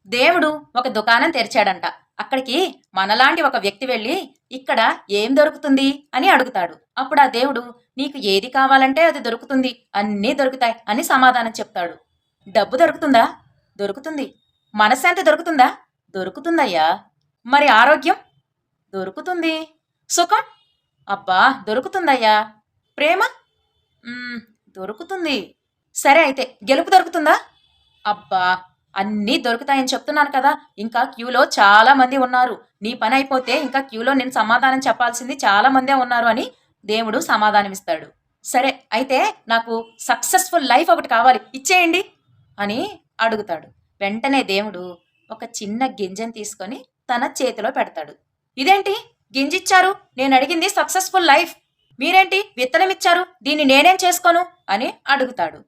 దేవుడు ఒక దుకాణం తెరిచాడంట. అక్కడికి మనలాంటి ఒక వ్యక్తి వెళ్ళి, "ఇక్కడ ఏం దొరుకుతుంది?" అని అడుగుతాడు. అప్పుడు ఆ దేవుడు, "నీకు ఏది కావాలంటే అది దొరుకుతుంది. అన్నీ దొరుకుతాయి" అని సమాధానం చెప్తాడు. "డబ్బు దొరుకుతుందా?" "దొరుకుతుంది." "మనశ్శాంతి దొరుకుతుందా?" "దొరుకుతుందయ్యా." "మరి ఆరోగ్యం?" "దొరుకుతుంది." "సుఖం?" "అబ్బా! దొరుకుతుందయ్యా." "ప్రేమ?" "హ్మ్. దొరుకుతుంది." "సరే అయితే గెలుపు దొరుకుతుందా?" "అబ్బా! అన్నీ దొరుకుతాయని చెప్తున్నాను కదా! ఇంకా క్యూలో చాలా మంది ఉన్నారు. నీ పనయిపోతే ఇంకా క్యూలో నేను సమాధానం చెప్పాల్సింది చాలా మందే ఉన్నారు" అని దేవుడు సమాధానమిస్తాడు. "సరే అయితే నాకు సక్సెస్‌ఫుల్ లైఫ్ ఒకటి కావాలి. ఇచ్చేయండి" అని అడుగుతాడు. వెంటనే దేవుడు ఒక చిన్న గింజను తీసుకొని తన చేతిలో పెడతాడు. "ఇదేంటి గింజిచ్చారు? నేనడిగింది సక్సెస్‌ఫుల్ లైఫ్. మీరేంటి విత్తనమిచ్చారు? దీన్ని నేనేం చేసుకోను?" అని అడుగుతాడు.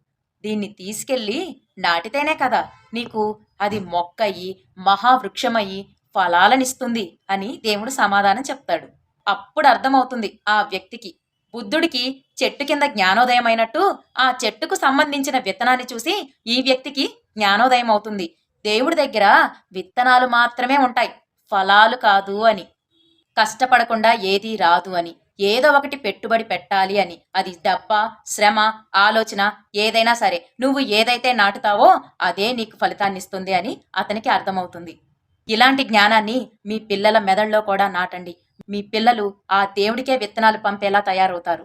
"దీన్ని తీసుకెళ్ళి నాటితేనే కదా నీకు అది మొక్కయి, మహావృక్షమయ్యి, ఫలాలనిస్తుంది" అని దేవుడు సమాధానం చెప్తాడు. అప్పుడు అర్థమవుతుంది ఆ వ్యక్తికి. బుద్ధుడికి చెట్టు కింద జ్ఞానోదయం అయినట్టు, ఆ చెట్టుకు సంబంధించిన విత్తనాన్ని చూసి ఈ వ్యక్తికి జ్ఞానోదయం అవుతుంది. దేవుడి దగ్గర విత్తనాలు మాత్రమే ఉంటాయి, ఫలాలు కాదు అని. కష్టపడకుండా ఏదీ రాదు అని. ఏదో ఒకటి పెట్టుబడి పెట్టాలి అని. అది డబ్బ, శ్రమ, ఆలోచన ఏదైనా సరే. నువ్వు ఏదైతే నాటుతావో అదే నీకు ఫలితాన్నిస్తుంది అని అతనికి అర్థమవుతుంది. ఇలాంటి జ్ఞానాన్ని మీ పిల్లల మెదడులో కూడా నాటండి. మీ పిల్లలు ఆ దేవుడికే విత్తనాలు పంపేలా తయారవుతారు.